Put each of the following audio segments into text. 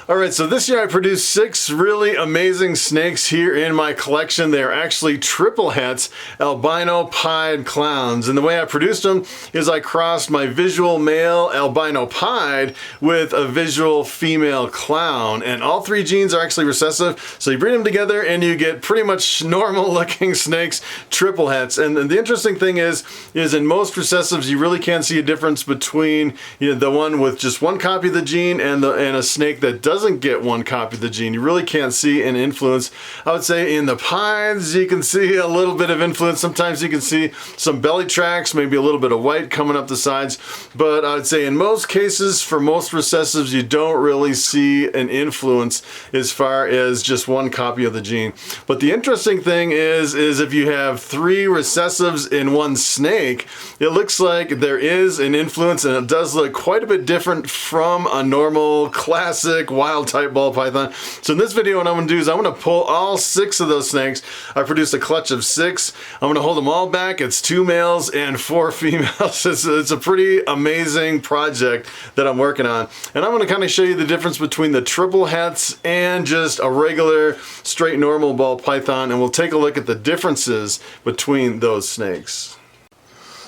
Alright, so this year I produced 6 really amazing snakes here in my collection. They are actually triple hets, albino pied clowns. And the way I produced them is I crossed my visual male albino pied with a visual female clown. And all 3 genes are actually recessive, so you breed them together and you get pretty much normal looking snakes, triple hets. And the interesting thing is in most recessives you really can't see a difference between the one with just one copy of the gene and a snake that doesn't get one copy of the gene. You really can't see an influence. I would say in the pieds you can see a little bit of influence. Sometimes you can see some belly tracks, maybe a little bit of white coming up the sides, but I would say in most cases, for most recessives, you don't really see an influence as far as just one copy of the gene. But the interesting thing is if you have 3 recessives in one snake, it looks like there is an influence, and it does look quite a bit different from a normal classic wild type ball python. So in this video, what I'm going to do is I'm going to pull all 6 of those snakes. I produced a clutch of 6. I'm going to hold them all back. It's 2 males and 4 females. It's a pretty amazing project that I'm working on. And I'm going to kind of show you the difference between the triple hets and just a regular straight normal ball python, and we'll take a look at the differences between those snakes.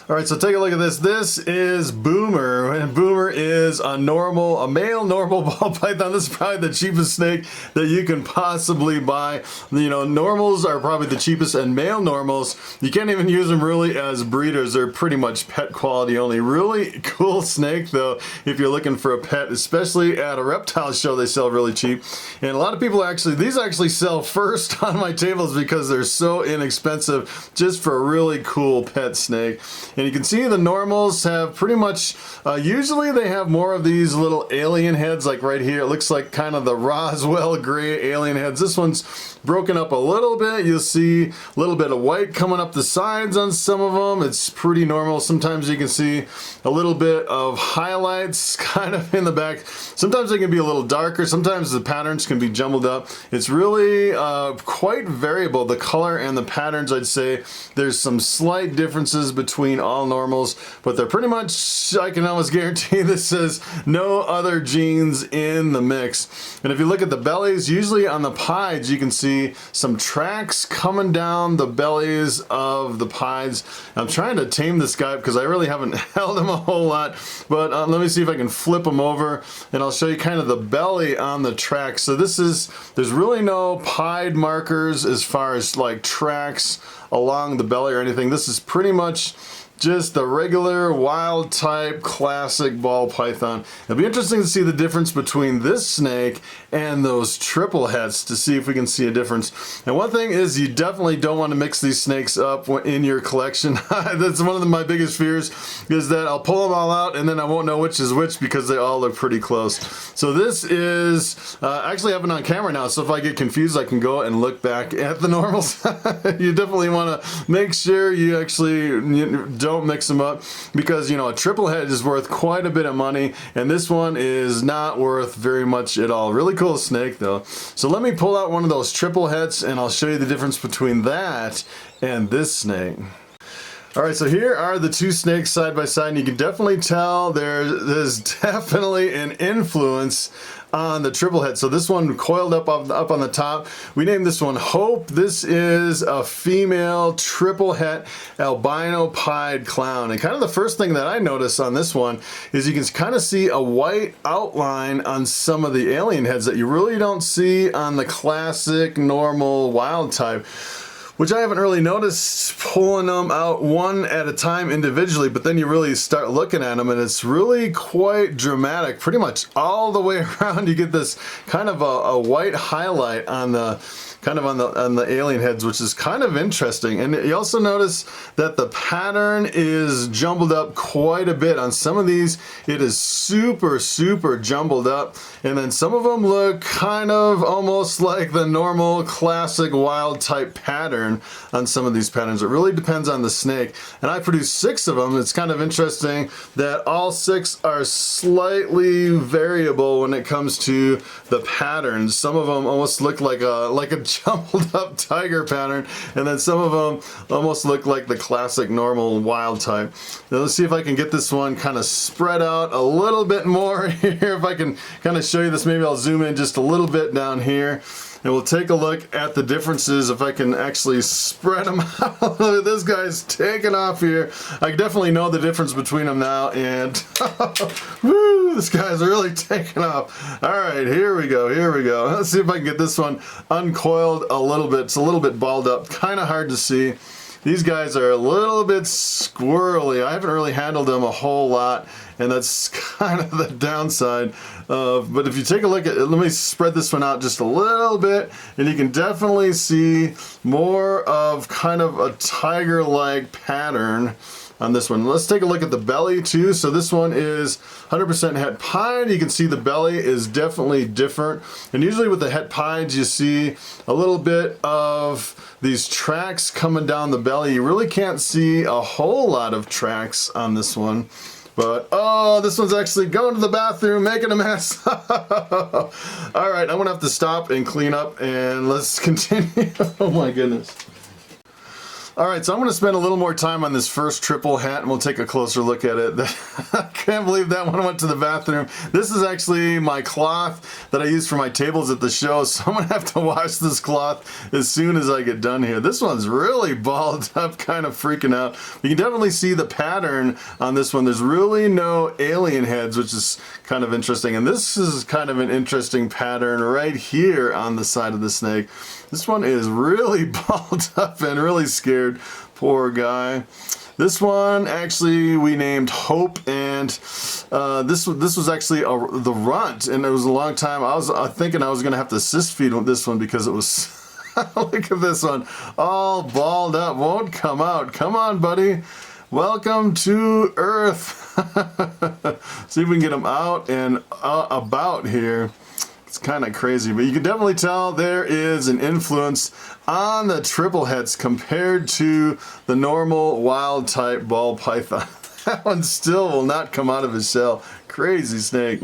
Alright, so take a look at this. This is Boomer, and Boomer is a male normal ball python. This is probably the cheapest snake that you can possibly buy. You know, normals are probably the cheapest, and male normals, you can't even use them really as breeders. They're pretty much pet quality only. Really cool snake though, if you're looking for a pet, especially at a reptile show, they sell really cheap. And a lot of people these actually sell first on my tables because they're so inexpensive just for a really cool pet snake. And you can see the normals have pretty much, usually they have more of these little alien heads, like right here. It looks like kind of the Roswell gray alien heads. This one's broken up a little bit. You'll see a little bit of white coming up the sides on some of them. It's pretty normal. Sometimes you can see a little bit of highlights kind of in the back. Sometimes they can be a little darker. Sometimes the patterns can be jumbled up. It's really quite variable, the color and the patterns. I'd say there's some slight differences between all normals, but they're pretty much, I can almost guarantee this says no other genes in the mix. And if you look at the bellies, usually on the pieds you can see some tracks coming down the bellies of the pieds. I'm trying to tame this guy because I really haven't held him a whole lot, but let me see if I can flip him over and I'll show you kind of the belly on the tracks. So there's really no pied markers as far as like tracks along the belly or anything. This is pretty much just the regular wild type classic ball python. It'll be interesting to see the difference between this snake and those triple hets to see if we can see a difference. And one thing is, you definitely don't want to mix these snakes up in your collection. That's one of my biggest fears, is that I'll pull them all out and then I won't know which is which because they all look pretty close. So this is actually having on camera now, so if I get confused I can go and look back at the normals. You definitely want to make sure you actually don't mix them up, because you know a triple head is worth quite a bit of money and this one is not worth very much at all. Really cool snake though. So let me pull out one of those triple heads and I'll show you the difference between that and this snake. Alright, so here are the 2 snakes side by side, and you can definitely tell there's definitely an influence on the triple head. So this one coiled up on the top. We named this one Hope. This is a female triple het albino pied clown. And kind of the first thing that I noticed on this one is you can kind of see a white outline on some of the alien heads that you really don't see on the classic normal wild type, which I haven't really noticed pulling them out one at a time individually, but then you really start looking at them and it's really quite dramatic. Pretty much all the way around you get this kind of a white highlight on the on the alien heads, which is kind of interesting. And you also notice that the pattern is jumbled up quite a bit. On some of these it is super jumbled up, and then some of them look kind of almost like the normal classic wild type pattern on some of these patterns. It really depends on the snake, and I produced 6 of them. It's kind of interesting that all 6 are slightly variable when it comes to the patterns. Some of them almost look like a jumbled up tiger pattern, and then some of them almost look like the classic normal wild type. Now let's see if I can get this one kind of spread out a little bit more here. If I can kind of show you this, maybe I'll zoom in just a little bit down here. And we'll take a look at the differences if I can actually spread them out. This guy's taking off here. I definitely know the difference between them now, and woo, this guy's really taking off. All right, here we go, here we go. Let's see if I can get this one uncoiled a little bit. It's a little bit balled up, kind of hard to see. These guys are a little bit squirrely. I haven't really handled them a whole lot, and that's kind of the downside. But if you take a look at it, let me spread this one out just a little bit, and you can definitely see more of kind of a tiger-like pattern on this one. Let's take a look at the belly too. So this one is 100% het pied. You can see the belly is definitely different. And usually with the het pieds, you see a little bit of these tracks coming down the belly. You really can't see a whole lot of tracks on this one. But, oh, this one's actually going to the bathroom, making a mess. All right, I'm gonna have to stop and clean up, and let's continue. Oh my goodness. All right, so I'm going to spend a little more time on this first triple hat, and we'll take a closer look at it. I can't believe that one went to the bathroom. This is actually my cloth that I use for my tables at the show, so I'm going to have to wash this cloth as soon as I get done here. This one's really balled up, kind of freaking out. You can definitely see the pattern on this one. There's really no alien heads, which is kind of interesting. And this is kind of an interesting pattern right here on the side of the snake. This one is really balled up and really scared. Poor guy. This one actually we named Hope, and this was actually the runt, and it was a long time. I was thinking I was gonna have to assist feed this one because it was look at this one, all balled up, won't come out. Come on, buddy. Welcome to Earth. See if we can get him out and about here. It's kind of crazy, but you can definitely tell there is an influence on the triple hets compared to the normal wild type ball python. That one still will not come out of his shell. Crazy snake.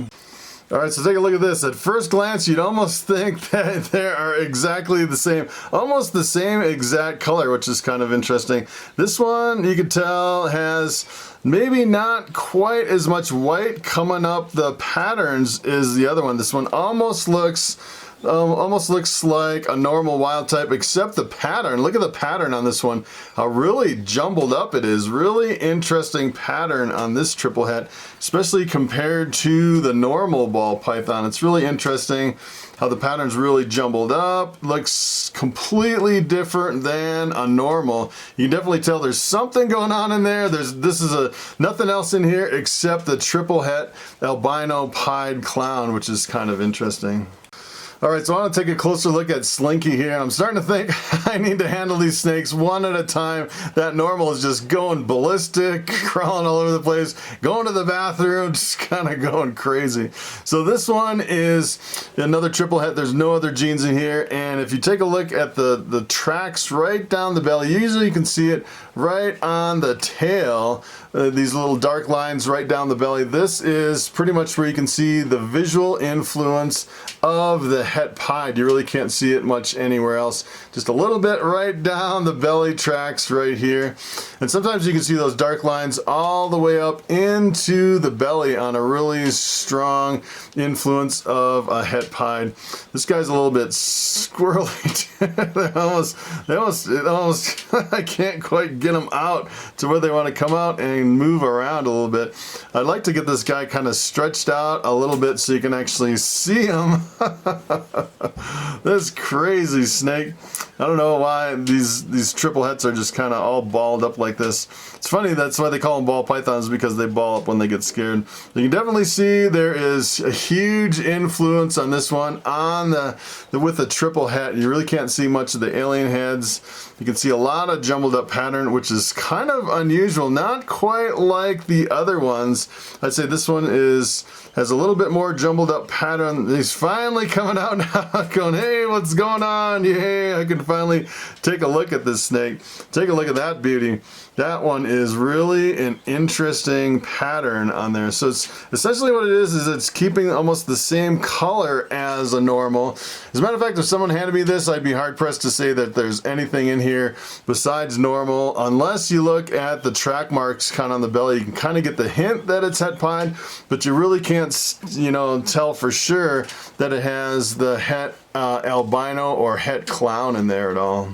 All right, so take a look at this. At first glance, you'd almost think that they are exactly the same, almost the same exact color, which is kind of interesting. This one, you can tell, has maybe not quite as much white coming up the patterns as the other one. This one almost looks like a normal wild type, except the pattern. Look at the pattern on this one, how really jumbled up it is. Really interesting pattern on this triple het, especially compared to the normal ball python. It's really interesting how the pattern's really jumbled up. Looks completely different than a normal. You can definitely tell there's something going on in there. This is nothing else in here except the triple het albino pied clown, which is kind of interesting. All right, so I want to take a closer look at Slinky here. I'm starting to think I need to handle these snakes one at a time. That normal is just going ballistic, crawling all over the place, going to the bathroom, just kind of going crazy. So this one is another triple het. There's no other genes in here. And if you take a look at the tracks right down the belly, usually you can see it right on the tail. These little dark lines right down the belly. This is pretty much where you can see the visual influence of the het pied. You really can't see it much anywhere else. Just a little bit right down the belly tracks right here. And sometimes you can see those dark lines all the way up into the belly on a really strong influence of a het pied. This guy's a little bit squirrely. they almost I can't quite get them out to where they want to come out and move around a little bit. I'd like to get this guy kind of stretched out a little bit so you can actually see him. This crazy snake. I don't know why these triple hets are just kind of all balled up like this. It's funny, that's why they call them ball pythons, because they ball up when they get scared. You can definitely see there is a huge influence on this one on with the triple het. You really can't see much of the alien heads. You can see a lot of jumbled up pattern, which is kind of unusual, not quite like the other ones. I'd say this one has a little bit more jumbled up pattern. He's finally coming out now, going, hey, what's going on? Yay, I can finally take a look at this snake. Take a look at that beauty. That one is really an interesting pattern on there. So it's essentially what it is it's keeping almost the same color as a normal. As a matter of fact, if someone handed me this, I'd be hard pressed to say that there's anything in here besides normal, unless you look at the track marks kind of on the belly. You can kind of get the hint that it's het pied, but you really can't, you know, tell for sure that it has the het albino or het clown in there at all.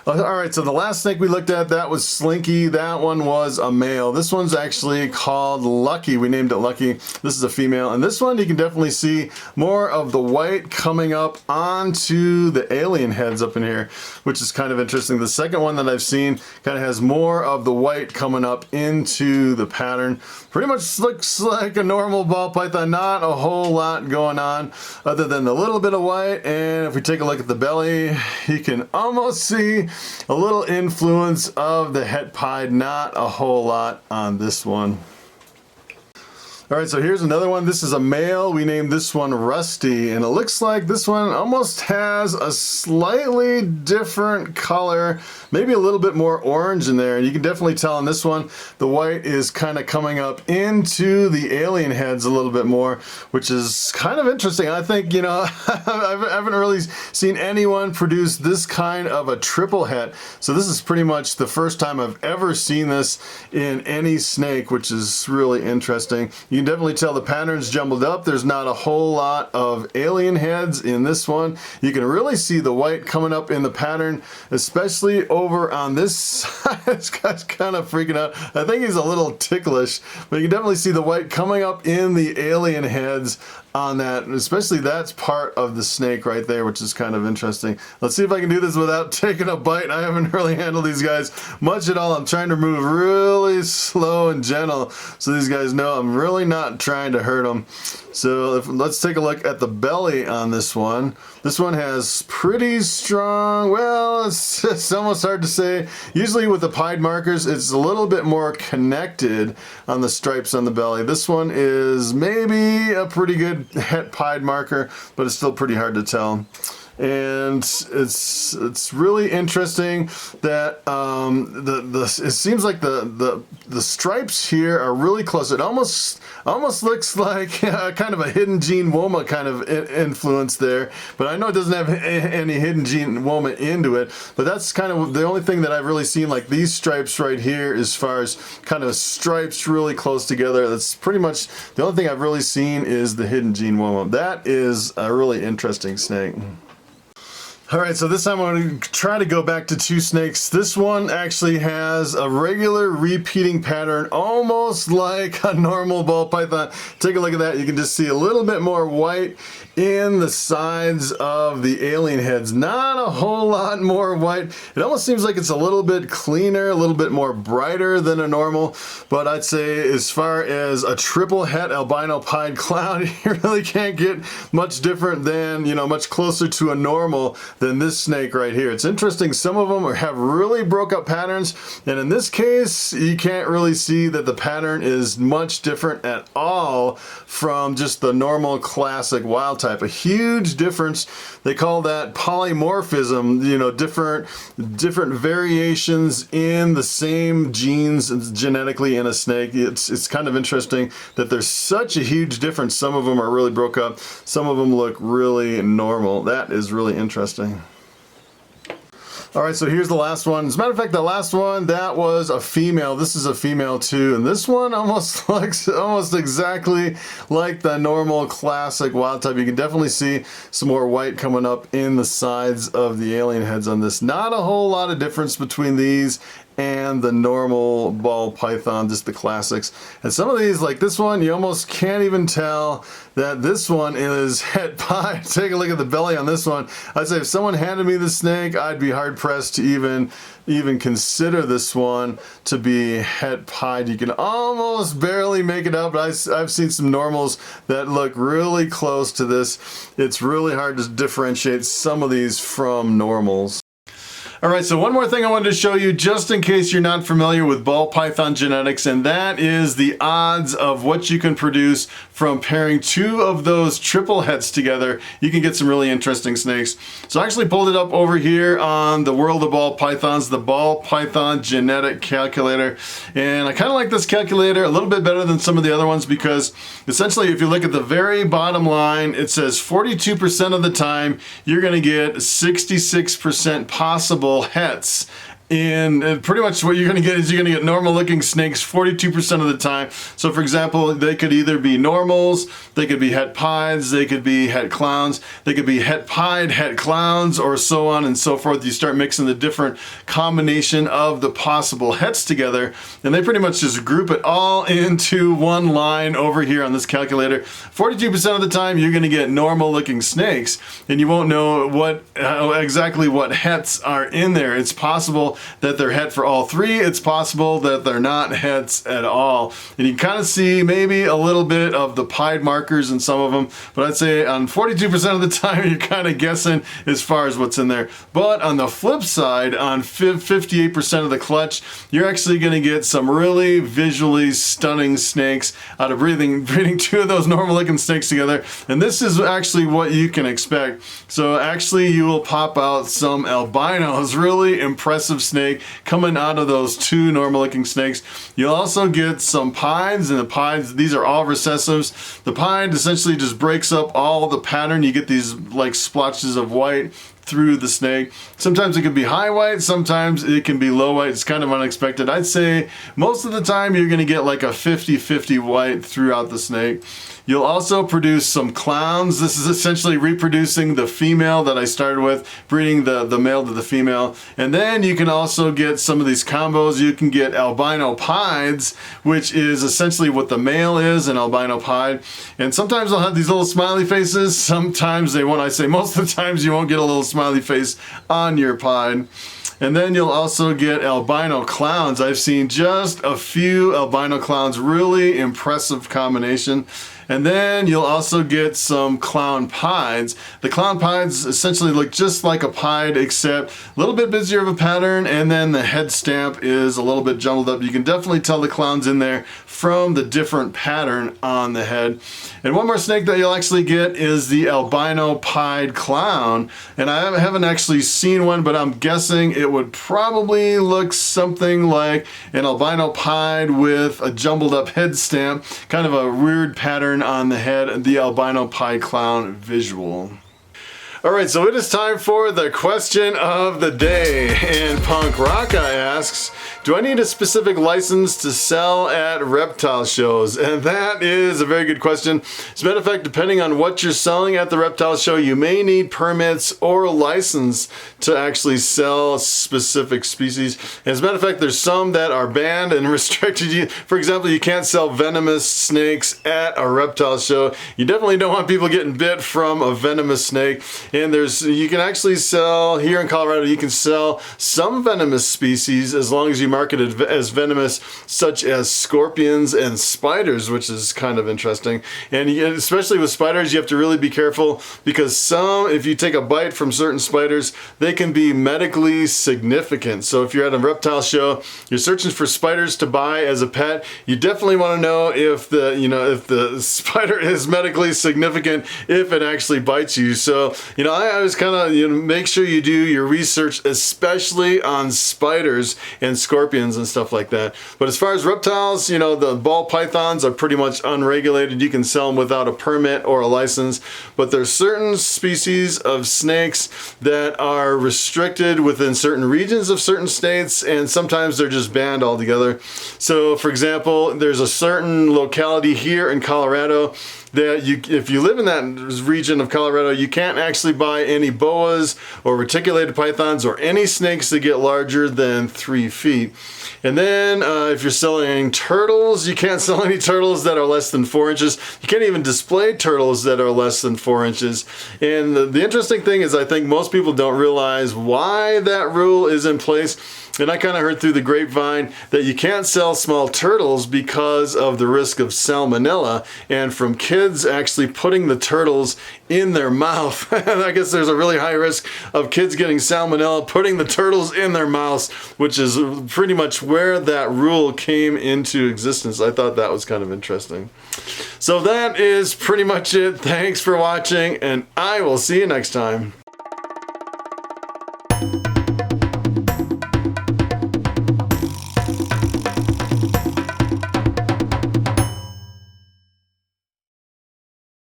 Alright, so the last snake we looked at, that was Slinky. That one was a male. This one's actually called Lucky. We named it Lucky. This is a female. And this one, you can definitely see more of the white coming up onto the alien heads up in here, which is kind of interesting. The second one that I've seen kind of has more of the white coming up into the pattern. Pretty much looks like a normal ball python. Not a whole lot going on other than a little bit of white. And if we take a look at the belly, you can almost see a little influence of the het pied, not a whole lot on this one. Alright, so here's another one. This is a male. We named this one Rusty, and it looks like this one almost has a slightly different color, maybe a little bit more orange in there. And you can definitely tell on this one, the white is kind of coming up into the alien heads a little bit more, which is kind of interesting. I think, you know, I haven't really seen anyone produce this kind of a triple het. So this is pretty much the first time I've ever seen this in any snake, which is really interesting. You can definitely tell the pattern's jumbled up. There's not a whole lot of alien heads in this one. You can really see the white coming up in the pattern, especially over on this side. This guy's kind of freaking out. I think he's a little ticklish, but you can definitely see the white coming up in the alien heads on that, and especially that's part of the snake right there, which is kind of interesting. Let's see if I can do this without taking a bite. I haven't really handled these guys much at all. I'm trying to move really slow and gentle so these guys know I'm really not trying to hurt them. So let's take a look at the belly on this one. This one has pretty strong, well, it's almost hard to say. Usually with the pied markers, it's a little bit more connected on the stripes on the belly. This one is maybe a pretty good het pied marker, but it's still pretty hard to tell. And it's really interesting that it seems like the stripes here are really close. It almost looks like kind of a hidden gene woma kind of influence there, but I know it doesn't have any hidden gene woma into it. But that's kind of the only thing that I've really seen, like these stripes right here, as far as kind of stripes really close together. That's pretty much the only thing I've really seen is the hidden gene woma. That is a really interesting snake. Alright, so this time I'm going to try to go back to two snakes. This one actually has a regular repeating pattern, almost like a normal ball python. Take a look at that. You can just see a little bit more white in the sides of the alien heads. Not a whole lot more white. It almost seems like it's a little bit cleaner, a little bit more brighter than a normal, but I'd say as far as a triple het albino pied clown, you really can't get much different than, you know, much closer to a normal than this snake right here. It's interesting, some of them have really broke up patterns, and in this case you can't really see that the pattern is much different at all from just the normal classic wild type. A huge difference. They call that polymorphism, you know, different variations in the same genes genetically in a snake. It's kind of interesting that there's such a huge difference. Some of them are really broke up, some of them look really normal. That is really interesting. Alright, so here's the last one. As a matter of fact, the last one, that was a female. This is a female too, and this one almost looks almost exactly like the normal classic wild type. You can definitely see some more white coming up in the sides of the alien heads on this. Not a whole lot of difference between these and the normal ball python, just the classics. And some of these, like this one, you almost can't even tell that this one is het pied. Take a look at the belly on this one. I'd say if someone handed me this snake, I'd be hard pressed to even consider this one to be het pied. You can almost barely make it out, but I've seen some normals that look really close to this. It's really hard to differentiate some of these from normals. All right, so one more thing I wanted to show you just in case you're not familiar with ball python genetics, and that is the odds of what you can produce from pairing two of those triple hets together. You can get some really interesting snakes. So I actually pulled it up over here on the World of Ball Pythons, the Ball Python Genetic Calculator. And I kind of like this calculator a little bit better than some of the other ones because essentially if you look at the very bottom line, it says 42% of the time you're going to get 66% possible hets. And pretty much what you're going to get is you're going to get normal looking snakes 42% of the time. So for example, they could either be normals, they could be het pieds, they could be het clowns, they could be het pied, het clowns, or so on and so forth. You start mixing the different combination of the possible hets together, and they pretty much just group it all into one line over here on this calculator. 42% of the time you're going to get normal looking snakes, and you won't know exactly what hets are in there. It's possible that they're het for all three. It's possible that they're not hets at all. And you can kind of see maybe a little bit of the pied markers in some of them, but I'd say on 42% of the time you're kind of guessing as far as what's in there. But on the flip side, on 58% of the clutch, you're actually going to get some really visually stunning snakes out of breeding two of those normal looking snakes together. And this is actually what you can expect. So actually you will pop out some albinos, really impressive snake coming out of those two normal looking snakes. You'll also get some pieds, and the pieds, these are all recessives. The pied essentially just breaks up all the pattern. You get these like splotches of white through the snake. Sometimes it can be high white, sometimes it can be low white. It's kind of unexpected. I'd say most of the time you're going to get like a 50-50 white throughout the snake. You'll also produce some clowns. This is essentially reproducing the female that I started with, breeding the male to the female. And then you can also get some of these combos. You can get albino pieds, which is essentially what the male is, an albino pied. And sometimes they'll have these little smiley faces. Sometimes they won't. I say most of the times you won't get a little smiley face on your pied. And then you'll also get albino clowns. I've seen just a few albino clowns, really impressive combination. And then you'll also get some clown pieds. The clown pieds essentially look just like a pied, except a little bit busier of a pattern, and then the head stamp is a little bit jumbled up. You can definitely tell the clown's in there from the different pattern on the head. And one more snake that you'll actually get is the albino pied clown. And I haven't actually seen one, but I'm guessing it would probably look something like an albino pied with a jumbled up head stamp, kind of a weird pattern on the head, the albino pied clown visual. Alright, so it is time for the question of the day. And Punk Raka asks, do I need a specific license to sell at reptile shows? And that is a very good question. As a matter of fact, depending on what you're selling at the reptile show, you may need permits or a license to actually sell specific species. And as a matter of fact, there's some that are banned and restricted. For example, you can't sell venomous snakes at a reptile show. You definitely don't want people getting bit from a venomous snake. And you can actually sell, here in Colorado, you can sell some venomous species as long as you market it as venomous, such as scorpions and spiders, which is kind of interesting. And especially with spiders, you have to really be careful because if you take a bite from certain spiders, they can be medically significant. So if you're at a reptile show, you're searching for spiders to buy as a pet, you definitely want to know if the spider is medically significant if it actually bites you. So, I always kind of, make sure you do your research, especially on spiders and scorpions and stuff like that. But as far as reptiles, the ball pythons are pretty much unregulated. You can sell them without a permit or a license. But there's certain species of snakes that are restricted within certain regions of certain states, and sometimes they're just banned altogether. So, for example, there's a certain locality here in Colorado that if you live in that region of Colorado, you can't actually buy any boas or reticulated pythons or any snakes that get larger than 3 feet. And then if you're selling turtles, you can't sell any turtles that are less than 4 inches. You can't even display turtles that are less than 4 inches. And the interesting thing is I think most people don't realize why that rule is in place. And I kind of heard through the grapevine that you can't sell small turtles because of the risk of salmonella, and from kids actually putting the turtles in their mouth. And I guess there's a really high risk of kids getting salmonella putting the turtles in their mouths, which is pretty much where that rule came into existence. I thought that was kind of interesting. So that is pretty much it. Thanks for watching, and I will see you next time.